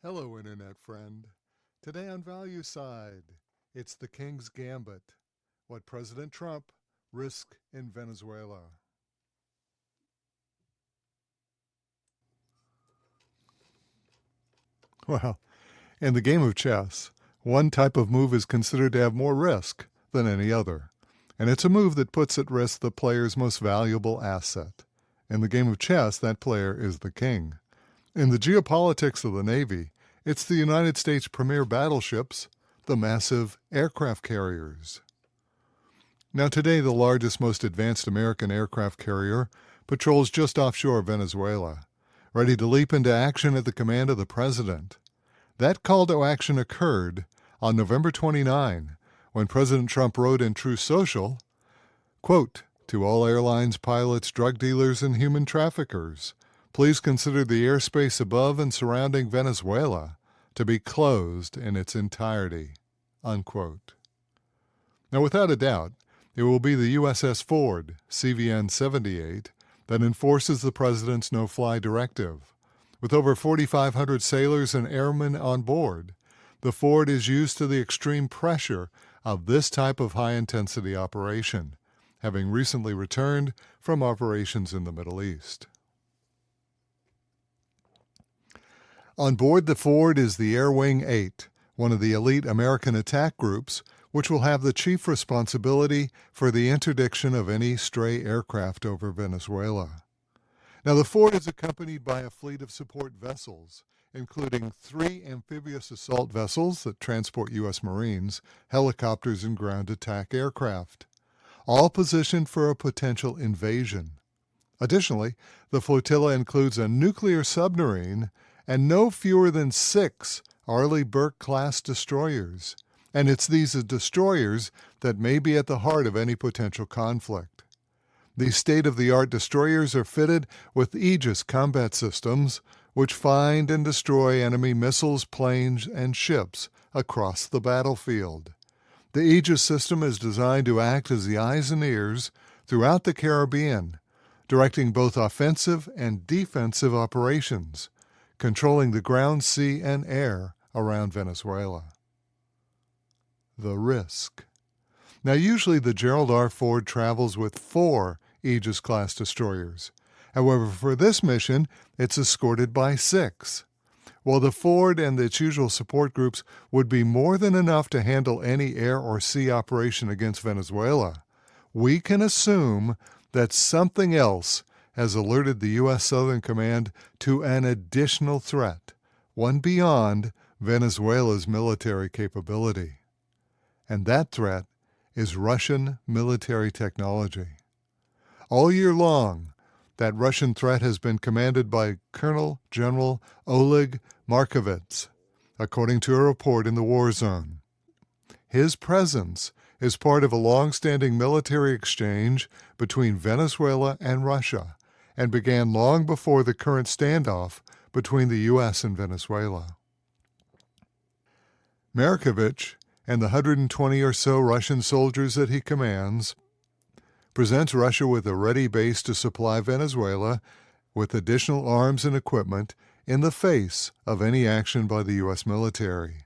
Hello, Internet friend. Today on Value Side, it's the King's Gambit, what President Trump risked in Venezuela. Well, in the game of chess, one type of move is considered to have more risk than any other, and it's a move that puts at risk the player's most valuable asset. In the game of chess, that player is the king. In the geopolitics of the Navy, it's the United States' premier battleships, the massive aircraft carriers. Now today, the largest, most advanced American aircraft carrier patrols just offshore Venezuela, ready to leap into action at the command of the president. That call to action occurred on November 29, when President Trump wrote in Truth Social, quote, "To all airlines, pilots, drug dealers, and human traffickers, please consider the airspace above and surrounding Venezuela to be closed in its entirety," unquote. Now, without a doubt, it will be the USS Ford, CVN 78, that enforces the president's no-fly directive. With over 4,500 sailors and airmen on board, the Ford is used to the extreme pressure of this type of high-intensity operation, having recently returned from operations in the Middle East. On board the Ford is the Air Wing 8, one of the elite American attack groups, which will have the chief responsibility for the interdiction of any stray aircraft over Venezuela. Now, the Ford is accompanied by a fleet of support vessels, including 3 amphibious assault vessels that transport U.S. Marines, helicopters, and ground attack aircraft, all positioned for a potential invasion. Additionally, the flotilla includes a nuclear submarine and no fewer than 6 Arleigh Burke-class destroyers, and it's these destroyers that may be at the heart of any potential conflict. These state-of-the-art destroyers are fitted with Aegis combat systems, which find and destroy enemy missiles, planes, and ships across the battlefield. The Aegis system is designed to act as the eyes and ears throughout the Caribbean, directing both offensive and defensive operations, controlling the ground, sea, and air around Venezuela. The risk. Now, usually the Gerald R. Ford travels with 4 Aegis-class destroyers. However, for this mission, it's escorted by 6. While the Ford and its usual support groups would be more than enough to handle any air or sea operation against Venezuela, we can assume that something else has alerted the U.S. Southern Command to an additional threat, one beyond Venezuela's military capability. And that threat is Russian military technology. All year long, that Russian threat has been commanded by Colonel General Oleg Markovits, according to a report in the war zone. His presence is part of a long-standing military exchange between Venezuela and Russia, and began long before the current standoff between the U.S. and Venezuela. Markovich and the 120 or so Russian soldiers that he commands presents Russia with a ready base to supply Venezuela with additional arms and equipment in the face of any action by the U.S. military.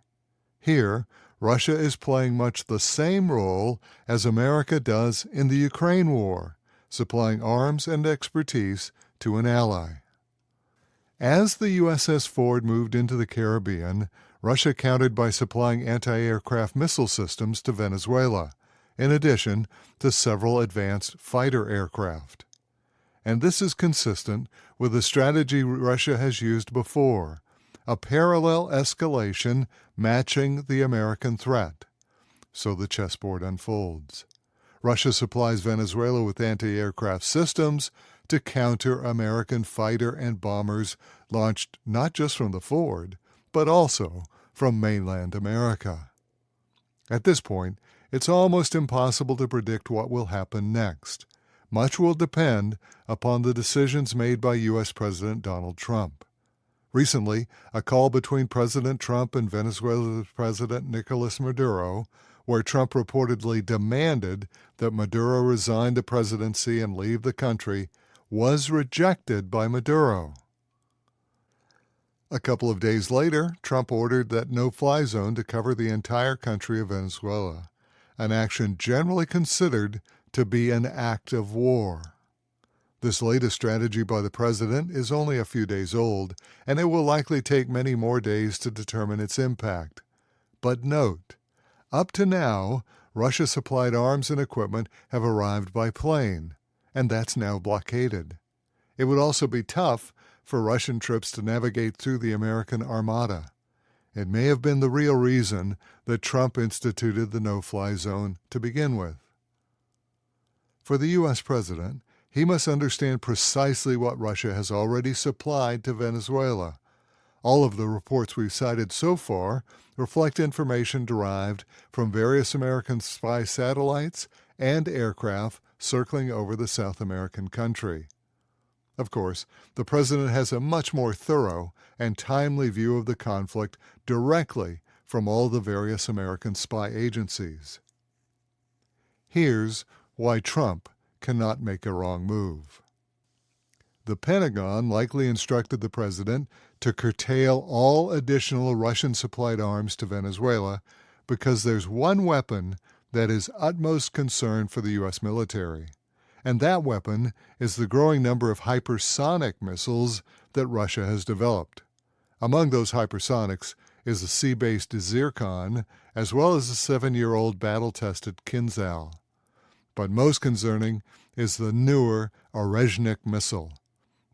Here, Russia is playing much the same role as America does in the Ukraine war, supplying arms and expertise to an ally. As the USS Ford moved into the Caribbean, Russia countered by supplying anti-aircraft missile systems to Venezuela, in addition to several advanced fighter aircraft. And this is consistent with the strategy Russia has used before, a parallel escalation matching the American threat. So the chessboard unfolds. Russia supplies Venezuela with anti-aircraft systems to counter American fighter and bombers launched not just from the Ford, but also from mainland America. At this point, it's almost impossible to predict what will happen next. Much will depend upon the decisions made by U.S. President Donald Trump. Recently, a call between President Trump and Venezuela's President Nicolas Maduro, where Trump reportedly demanded that Maduro resign the presidency and leave the country, was rejected by Maduro. A couple of days later, Trump ordered that no-fly zone to cover the entire country of Venezuela, an action generally considered to be an act of war. This latest strategy by the president is only a few days old, and it will likely take many more days to determine its impact. But note, up to now, Russia-supplied arms and equipment have arrived by plane, and that's now blockaded. It would also be tough for Russian troops to navigate through the American Armada. It may have been the real reason that Trump instituted the no-fly zone to begin with. For the U.S. president, he must understand precisely what Russia has already supplied to Venezuela. All of the reports we've cited so far reflect information derived from various American spy satellites and aircraft circling over the South American country. Of course, the president has a much more thorough and timely view of the conflict directly from all the various American spy agencies. Here's why Trump cannot make a wrong move. The Pentagon likely instructed the president to curtail all additional Russian-supplied arms to Venezuela because there's one weapon that is utmost concern for the U.S. military, and that weapon is the growing number of hypersonic missiles that Russia has developed. Among those hypersonics is the sea-based Zircon, as well as the 7-year-old battle-tested Kinzhal. But most concerning is the newer Orezhnik missile.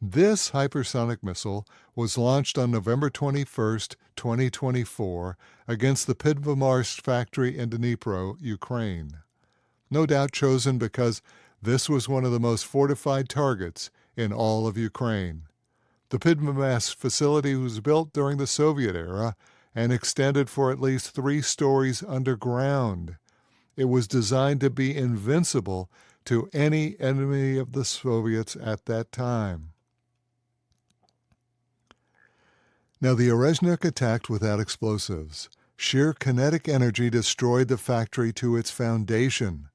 This hypersonic missile was launched on November 21, 2024, against the Pidvomarsk factory in Dnipro, Ukraine. No doubt chosen because this was one of the most fortified targets in all of Ukraine. The Pidvomarsk facility was built during the Soviet era and extended for at least 3 stories underground. It was designed to be invincible to any enemy of the Soviets at that time. Now, the Orezhnik attacked without explosives. Sheer kinetic energy destroyed the factory to its foundation.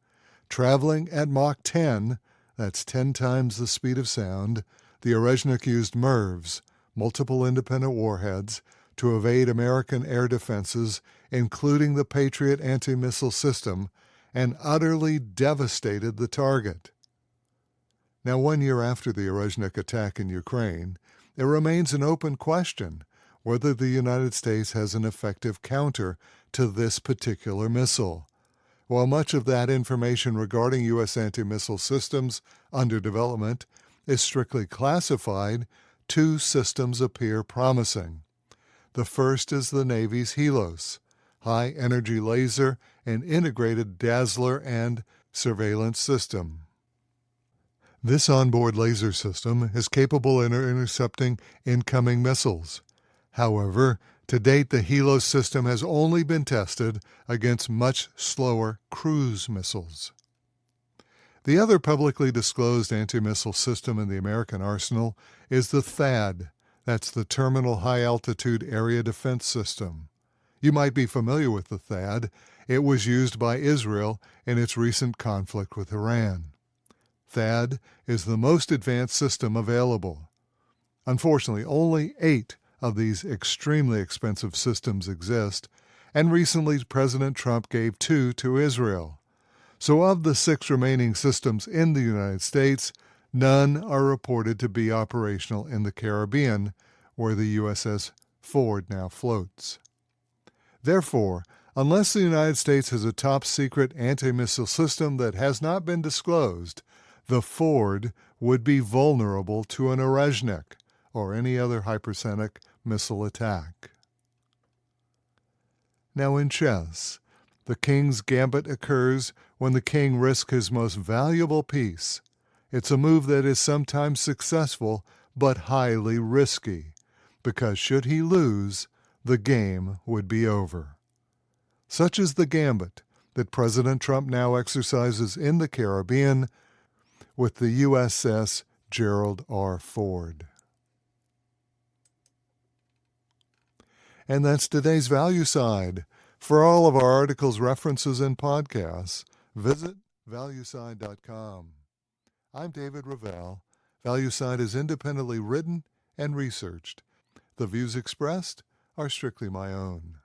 Traveling at Mach 10, that's 10 times the speed of sound, the Orezhnik used MIRVs, multiple independent warheads, to evade American air defenses, including the Patriot anti-missile system, and utterly devastated the target. Now, 1 year after the Orezhnik attack in Ukraine, it remains an open question whether the United States has an effective counter to this particular missile. While much of that information regarding U.S. anti-missile systems under development is strictly classified, 2 systems appear promising. The first is the Navy's Helos, high-energy laser and integrated dazzler and surveillance system. This onboard laser system is capable of intercepting incoming missiles. However, to date, the Helos system has only been tested against much slower cruise missiles. The other publicly disclosed anti-missile system in the American arsenal is the THAAD. That's the Terminal High Altitude Area Defense System. You might be familiar with the THAAD. It was used by Israel in its recent conflict with Iran. THAAD is the most advanced system available. Unfortunately, only 8 of these extremely expensive systems exist, and recently President Trump gave 2 to Israel. So of the 6 remaining systems in the United States, none are reported to be operational in the Caribbean, where the USS Ford now floats. Therefore, unless the United States has a top-secret anti-missile system that has not been disclosed, the Ford would be vulnerable to an Orezhnik or any other hypersonic missile attack. Now, in chess, the king's gambit occurs when the king risks his most valuable piece. It's a move that is sometimes successful but highly risky, because should he lose, the game would be over. Such is the gambit that President Trump now exercises in the Caribbean with the USS Gerald R. Ford. And that's today's Value Side. For all of our articles, references, and podcasts, visit valueside.com. I'm David Ravel. ValueSide is independently written and researched. The views expressed are strictly my own.